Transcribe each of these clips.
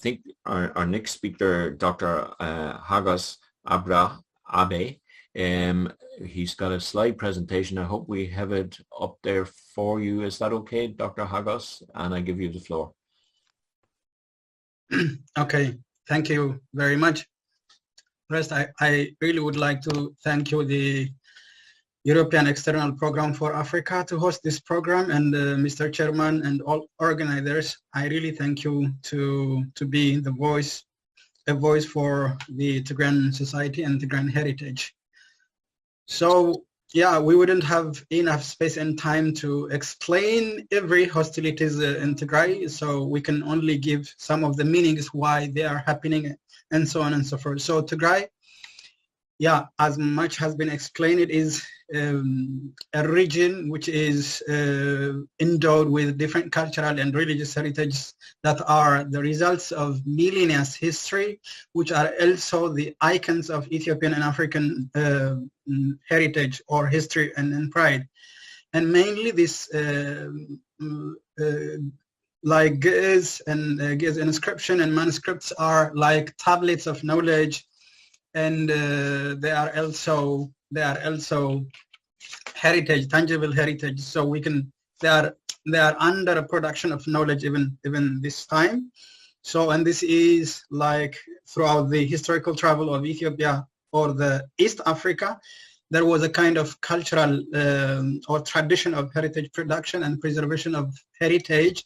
think our next speaker, Dr. Hagos Abrha Abay, he's got a slide presentation. I hope we have it up there for you. Is that okay, Dr. Hagos? And I give you the floor. Okay, thank you very much. First, I really would like to thank you, the European External Program for Africa, to host this program, and Mr. Chairman and all organizers. I really thank you to be the voice, a voice for the Tigrayan society and Tigrayan heritage. So yeah, we wouldn't have enough space and time to explain every hostilities in Tigray, so we can only give some of the meanings why they are happening and so on and so forth. So Tigray, yeah, as much has been explained, it is a region which is endowed with different cultural and religious heritages that are the results of millennia history, which are also the icons of Ethiopian and African heritage or history and pride. And mainly this like Ge'ez and Ge'ez inscription and manuscripts are like tablets of knowledge, and they are also heritage, tangible heritage. So we can, they are under a production of knowledge even this time. So, and this is like throughout the historical travel of Ethiopia or the East Africa, there was a kind of cultural or tradition of heritage production and preservation of heritage,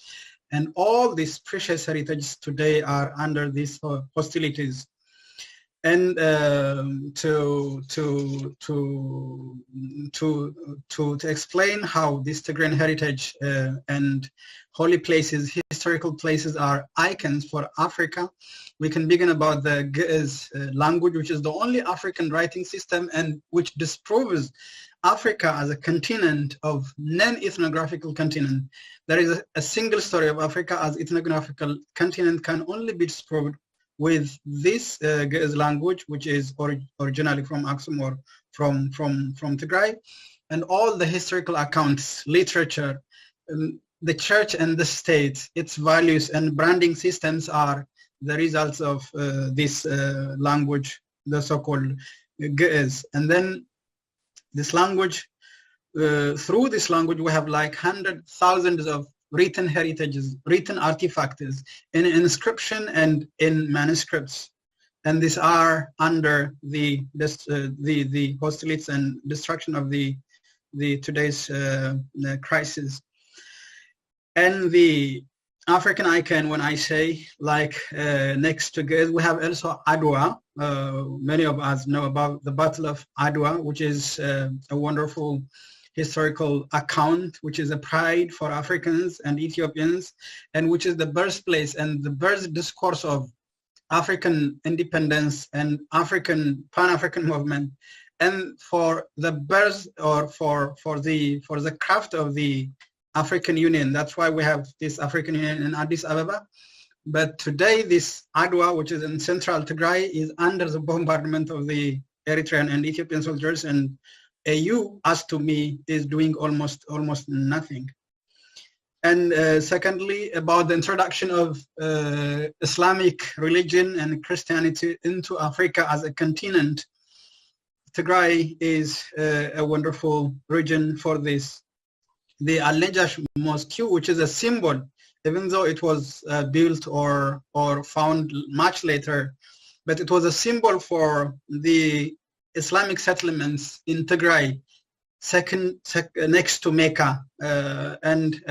and all these precious heritages today are under these hostilities. And to explain how this Tigrayan heritage and holy places, historical places, are icons for Africa, we can begin about the Ge'ez language, which is the only African writing system and which disproves Africa as a continent of non-ethnographical continent. There is a single story of Africa as ethnographical continent can only be disproved with this Ge'ez language, which is originally from Aksum or from Tigray, and all the historical accounts, literature, the church and the state, its values and branding systems are the results of this language, the so-called Ge'ez. And then this language, through this language, we have like hundreds, thousands of written heritages, written artifacts in inscription and in manuscripts, and these are under the hostilities and destruction of the today's crisis. And the African icon, when I say like next to Ge'ez, we have also Adwa. Many of us know about the Battle of Adwa, which is a wonderful historical account, which is a pride for Africans and Ethiopians, and which is the birthplace and the birth discourse of African independence and Pan-African movement, and for the birth or for the craft of the African Union. That's why we have this African Union in Addis Ababa. But today, this Adwa, which is in central Tigray, is under the bombardment of the Eritrean and Ethiopian soldiers, and AU, as to me, is doing almost nothing. And secondly, about the introduction of Islamic religion and Christianity into Africa as a continent, Tigray is a wonderful region for this. The Al-Najash Mosque, which is a symbol, even though it was built or found much later, but it was a symbol for the Islamic settlements in Tigray, next to Mecca, and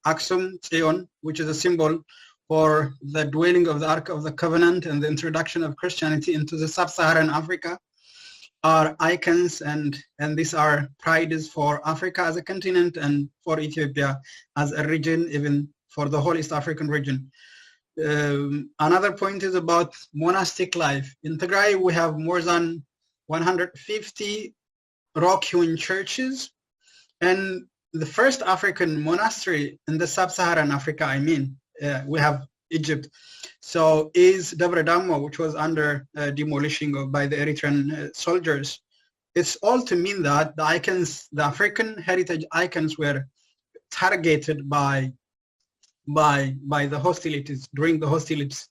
Aksum Zion, which is a symbol for the dwelling of the Ark of the Covenant and the introduction of Christianity into the sub-Saharan Africa, are icons, and these are prides for Africa as a continent and for Ethiopia as a region, even for the whole East African region. Another point is about monastic life. In Tigray, we have more than 150 rock-hewn churches, and the first African monastery in the sub-Saharan Africa, I mean, we have Egypt, so is Debre Damo, which was under demolishing by the Eritrean soldiers. It's all to mean that the icons, the African heritage icons, were targeted by by the hostilities, during the hostilities.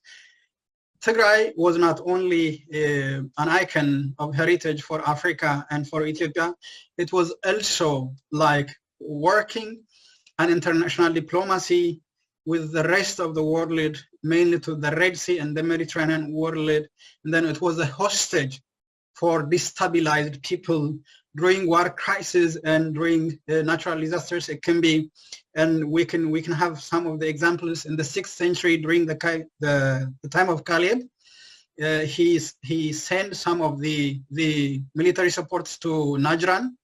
Tigray was not only an icon of heritage for Africa and for Ethiopia, it was also like working an international diplomacy with the rest of the world, mainly to the Red Sea and the Mediterranean world. And then it was a hostage for destabilized people during war crises and during natural disasters. It can be, and we can have some of the examples in the 6th century during the time of Caleb. He sent some of the military supports to Najran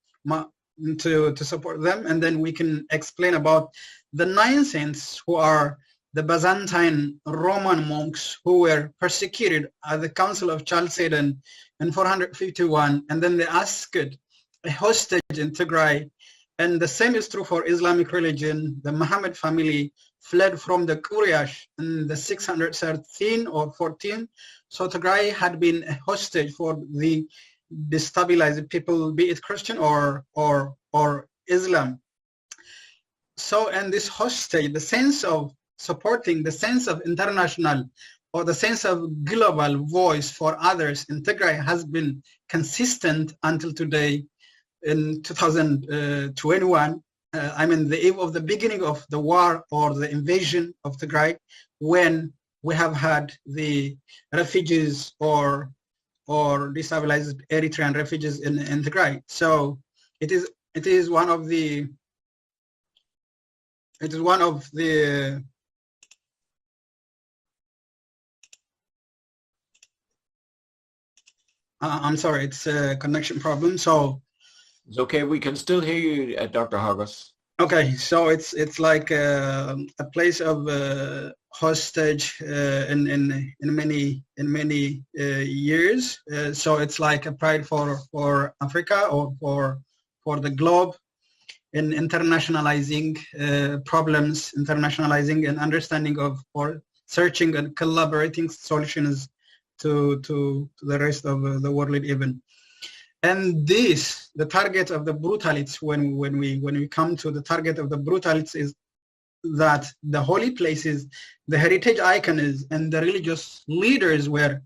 to support them, and then we can explain about the 9th saints, who are the Byzantine Roman monks who were persecuted at the Council of Chalcedon in 451, and then they asked a hostage in Tigray. And the same is true for Islamic religion. The Muhammad family fled from the Quraysh in the 613 or 14. So Tigray had been a hostage for the destabilized people, be it Christian or Islam. So, and this hostage, the sense of supporting, the sense of international or the sense of global voice for others in Tigray has been consistent until today. In 2021, I mean the eve of the beginning of the war or the invasion of Tigray, when we have had the refugees or destabilized Eritrean refugees in Tigray. So it is one of the I'm sorry, it's a connection problem. So it's okay. We can still hear you, Dr. Hagos. Okay, so it's like a place of hostage in many years. So it's like a pride for Africa or for the globe in internationalizing problems, internationalizing and understanding of, or searching and collaborating solutions to the rest of the world even. And this, the target of the Brutalities, when we come to the target of the Brutalities, is that the holy places, the heritage icons, and the religious leaders were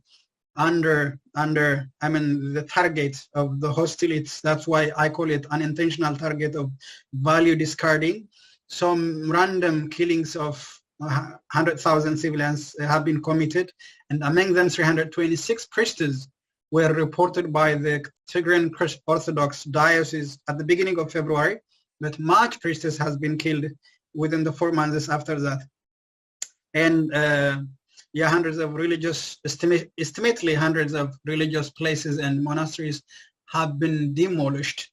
under the target of the hostilities. That's why I call it unintentional target of value discarding. Some random killings of 100,000 civilians have been committed, and among them 326 priests were reported by the Tigrayan Orthodox Diocese at the beginning of February, but March priestess has been killed within the 4 months after that. And hundreds of religious, estimately hundreds of religious places and monasteries have been demolished.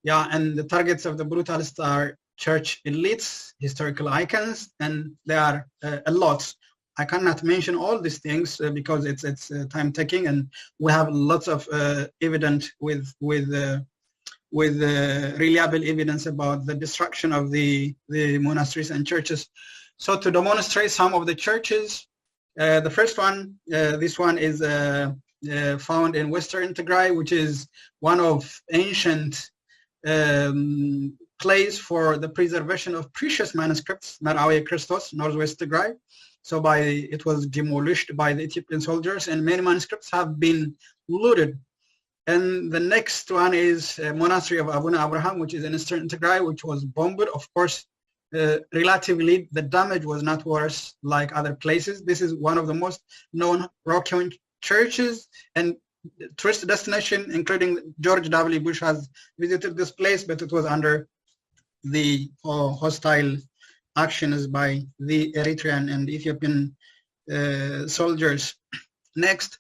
And the targets of the Brutalists are church elites, historical icons, and there are a lot. I cannot mention all these things because it's time taking, and we have lots of evidence with reliable evidence about the destruction of the monasteries and churches. So to demonstrate some of the churches, the first one, this one is found in Western Tigray, which is one of ancient place for the preservation of precious manuscripts, Marawi Christos, Northwest Tigray. So it was demolished by the Ethiopian soldiers, and many manuscripts have been looted. And the next one is a monastery of Abuna Abraham, which is in Eastern Tigray, which was bombed. Of course, relatively, the damage was not worse like other places. This is one of the most known rock-hewn churches and tourist destination, including George W. Bush has visited this place, but it was under the hostile actions by the Eritrean and Ethiopian soldiers. Next,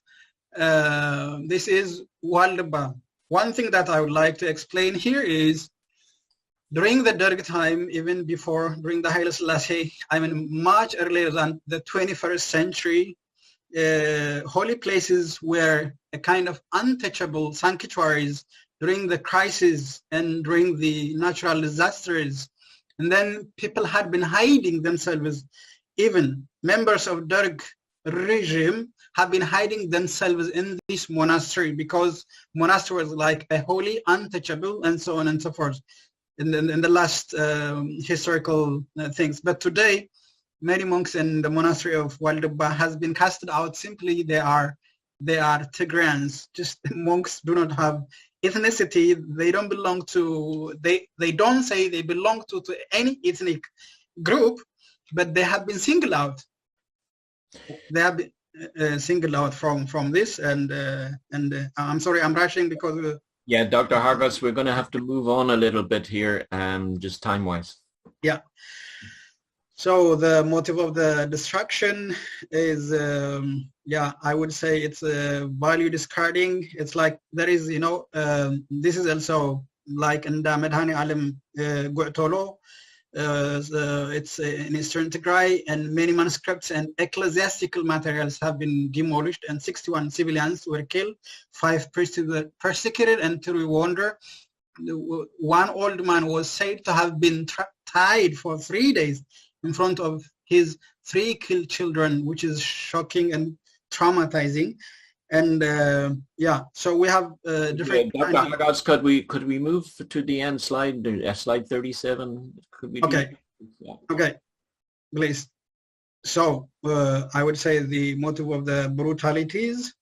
this is Waldba. One thing that I would like to explain here is during the Derg time, even before, during the Haile Selassie, much earlier than the 21st century, holy places were a kind of untouchable sanctuaries during the crises and during the natural disasters. And then people had been hiding themselves. Even members of Derg regime have been hiding themselves in this monastery because monastery was like a holy, untouchable, and so on and so forth in the last historical things. But today, many monks in the monastery of Waldubba has been casted out. Simply they are Tigrayans. Just monks do not have ethnicity. They don't belong to, they don't say they belong to any ethnic group, but they have been singled out. They have been singled out from this, and I'm sorry, I'm rushing because yeah, Dr. Hagos, we're going to have to move on a little bit here, just time-wise. Yeah. So the motive of the destruction is, yeah, I would say it's value discarding. It's like there is, you know, this is also like in the Medhani Alim Gu'tolo. It's in Eastern Tigray, and many manuscripts and ecclesiastical materials have been demolished, and 61 civilians were killed, 5 priests were persecuted, and to wonder, one old man was said to have been tied for 3 days in front of his 3 killed children, which is shocking and traumatizing. And yeah, so we have different. Yeah, Dr. Hagos, could we move to the end slide, slide 37? Could we? Okay. Yeah. Okay, please. So I would say the motive of the brutalities.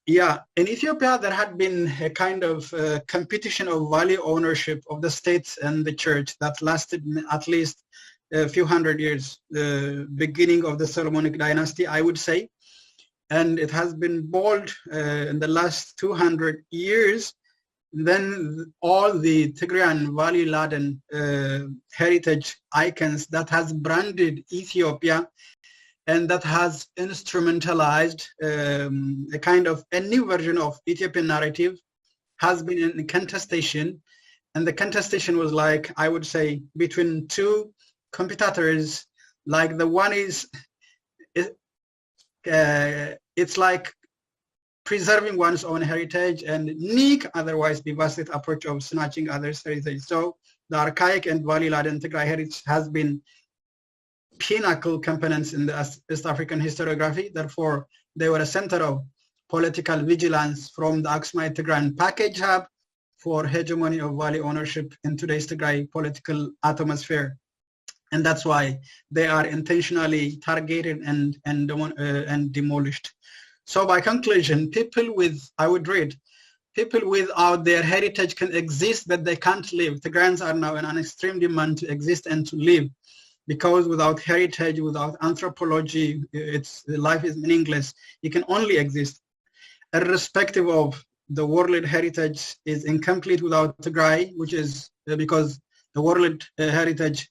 Yeah, in Ethiopia there had been a kind of competition of value ownership of the states and the church that lasted at least a few hundred years, the beginning of the Solomonic dynasty, I would say. And it has been bold in the last 200 years. Then all the Tigrayan value-laden heritage icons that has branded Ethiopia and that has instrumentalized a kind of a new version of Ethiopian narrative has been in contestation. And the contestation was like, I would say, between 2 competitors. Like the one is, it's like preserving one's own heritage, and unique, otherwise devastated approach of snatching others' heritage. So the archaic and value-laden Tigray heritage has been pinnacle components in the East African historiography. Therefore, they were a center of political vigilance from the Aksumite Tigrayan package hub for hegemony of value ownership in today's Tigray political atmosphere. And that's why they are intentionally targeted and demolished. So by conclusion, people with, I would read, people without their heritage can exist, but they can't live. Tigrayans are now in an extreme demand to exist and to live, because without heritage, without anthropology, life is meaningless. You can only exist. Irrespective of the world heritage is incomplete without Tigray, which is because the world heritage,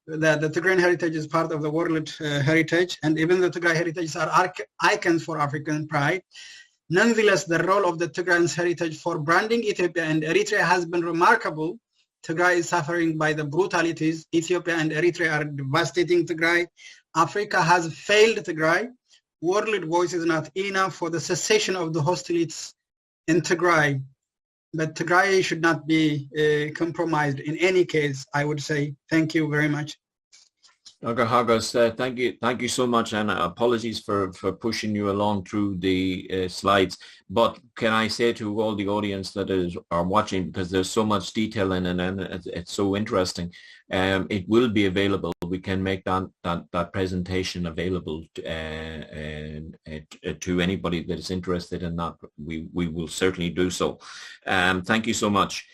the Tigrayan heritage is part of the world heritage, and even the Tigray heritages are icons for African pride. Nonetheless, the role of the Tigrayan heritage for branding Ethiopia and Eritrea has been remarkable. Tigray is suffering by the brutalities. Ethiopia and Eritrea are devastating Tigray. Africa has failed Tigray. World voice is not enough for the cessation of the hostilities in Tigray. But Tigray should not be compromised in any case, I would say. Thank you very much. Dr. Hagos, thank you so much, and apologies for pushing you along through the slides. But can I say to all the audience that are watching, because there's so much detail in it and it's so interesting, it will be available. We can make that presentation available to anybody that is interested in that. We will certainly do so. Thank you so much.